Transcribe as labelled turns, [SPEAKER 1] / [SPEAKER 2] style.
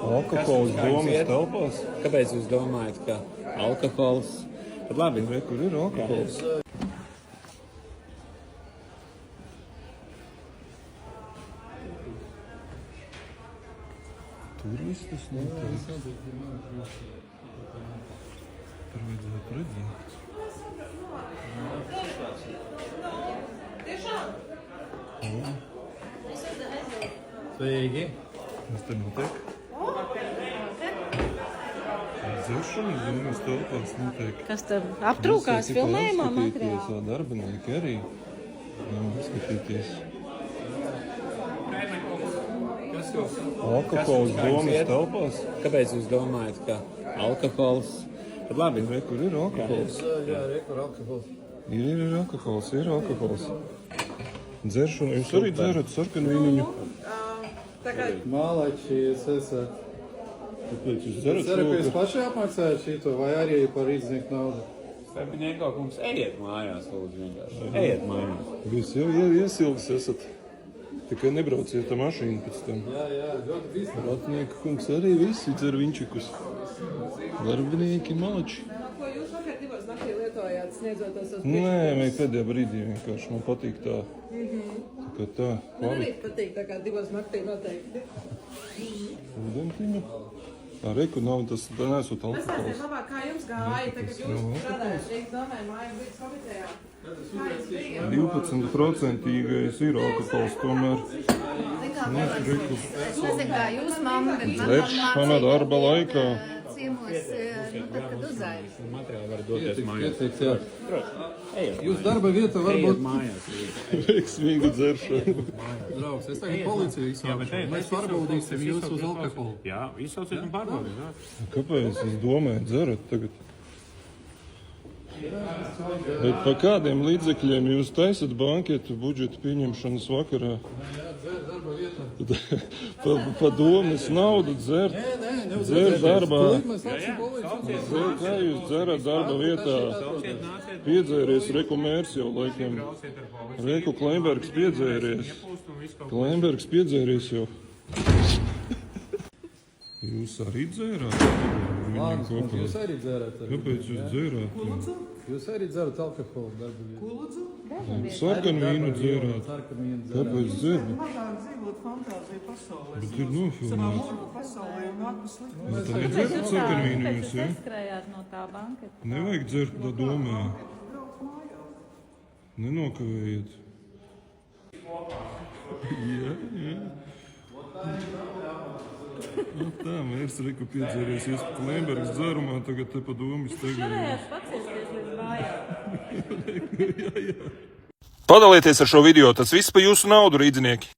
[SPEAKER 1] Alkohols domas telpās?
[SPEAKER 2] Kāpēc jūs domājat, ka alkohols? Tad labi.
[SPEAKER 1] Re, kur ir alkohols? Tur viss tas notiek. Tur vajadzētu redzēt.
[SPEAKER 3] Sveiki!
[SPEAKER 1] Kas te notiek? Dzeršana domas telpās notiek.
[SPEAKER 4] Kas tad aptrūkās filmējumā materiāli?
[SPEAKER 1] Darbinieki arī. Skatīties. Alkohols domas telpās?
[SPEAKER 2] Kāpēc jūs domājat, ka alkohols? Tad labi.
[SPEAKER 1] Re, kur ir alkohols?
[SPEAKER 3] Jā, kur alkohols.
[SPEAKER 1] Ir alkohols. Dzeršana. Jūs arī dzerat sarkanu vīniņu?
[SPEAKER 3] Malači, jūs esat.
[SPEAKER 1] Kāpēc jūs
[SPEAKER 3] Ceru, ka jūs
[SPEAKER 1] dzerat?
[SPEAKER 3] paši apmaksājat šito, vai arī par rīdznieku naudu?
[SPEAKER 2] Starpinieko kungs, ejiet mājās, lūdzu, vienkārši. Ejiet mājās.
[SPEAKER 1] Jūs jau iesilgs esat. Tikai nebrauciet ar mašīnu pēc tam.
[SPEAKER 3] Jā, ļoti bīstami.
[SPEAKER 1] Ratnieka kungs arī visi dzer vinčikus. Darbinieki malači.
[SPEAKER 4] Ko jūs vakar 2 naktī lietojāt, sniedzot tos uz
[SPEAKER 1] Nē, vajag pēdējā brīdī vienkārši. Man patīk tā. Tā kā tā.
[SPEAKER 4] Man arī patīk, tā kā 2 naktī noteikti.
[SPEAKER 1] Ūdentiņu. Tā reku nav, tas nesot
[SPEAKER 4] Pastāstiet
[SPEAKER 1] alkohols.
[SPEAKER 4] labāk, kā jums gāja, tagad jūs strādājat Rīgas domē mājas brīdis komitejā. Kā jums bija?
[SPEAKER 1] 12% ir alkohols tomēr. Reku.
[SPEAKER 5] Es nezinu, kā jūs, mamma, bet man
[SPEAKER 1] Dzeršana darba laikā.
[SPEAKER 5] ciemos, tad, kad uzaina.
[SPEAKER 2] Materiāli var doties mājās.
[SPEAKER 3] Ieteiks, jā.
[SPEAKER 2] Ejiet
[SPEAKER 3] Jūs darba vieta
[SPEAKER 2] Ejiet
[SPEAKER 3] varbūt...
[SPEAKER 2] mājās.
[SPEAKER 1] Veiksmīga dzeršana.
[SPEAKER 3] Draugs, es tagad policiju izsaucu. Mēs pārbaudīsim jūs uz alkoholu.
[SPEAKER 2] Jā, izsauciet un pārbaudiet.
[SPEAKER 1] Kāpēc es domāju dzerat tagad? Bet pa kādiem līdzekļiem jūs taisat banketu budžeta pieņemšanas vakarā? Pa domas naudu dzert? Dzer darbā. Dzer, kā jūs dzerat darba vietā? Piedzēries, Reku mērs jau laikam. Reku Kleinbergs piedzēries. Kleinbergs piedzēries jau. Jūs arī dzērāt?
[SPEAKER 3] Lāns, jūs arī dzerat.
[SPEAKER 1] Kāpēc jūs dzērāt?
[SPEAKER 3] Jūs arī dzerat alkoholu darba vietā.
[SPEAKER 1] Sarkanu vīnu dzērāt.
[SPEAKER 3] Sarkanvīnu dzerat.
[SPEAKER 1] Kāpēc dzerat?
[SPEAKER 6] Labāk dzīvot fantāziju pasaulē.
[SPEAKER 1] Bet ir nofilmēts.
[SPEAKER 6] Mūsu pasaulē un ārpus likuma.
[SPEAKER 1] Bet tad nedzerat sarkanu vīnu jūs, ja?
[SPEAKER 4] Neskrējāt no tā banketa.
[SPEAKER 1] Nevajag dzert tā domē.
[SPEAKER 6] Brauc mājās.
[SPEAKER 1] Nenokavējiet. Jā. Nu tā, mērs Reku piedzēries. Jūs Kleinbergs dzērumā tagad te pa domu izteigājāt.
[SPEAKER 4] Paciesties līdz mājām.
[SPEAKER 1] Padalieties ar šo video, tas viss pa jūsu naudu, rīdzinieki.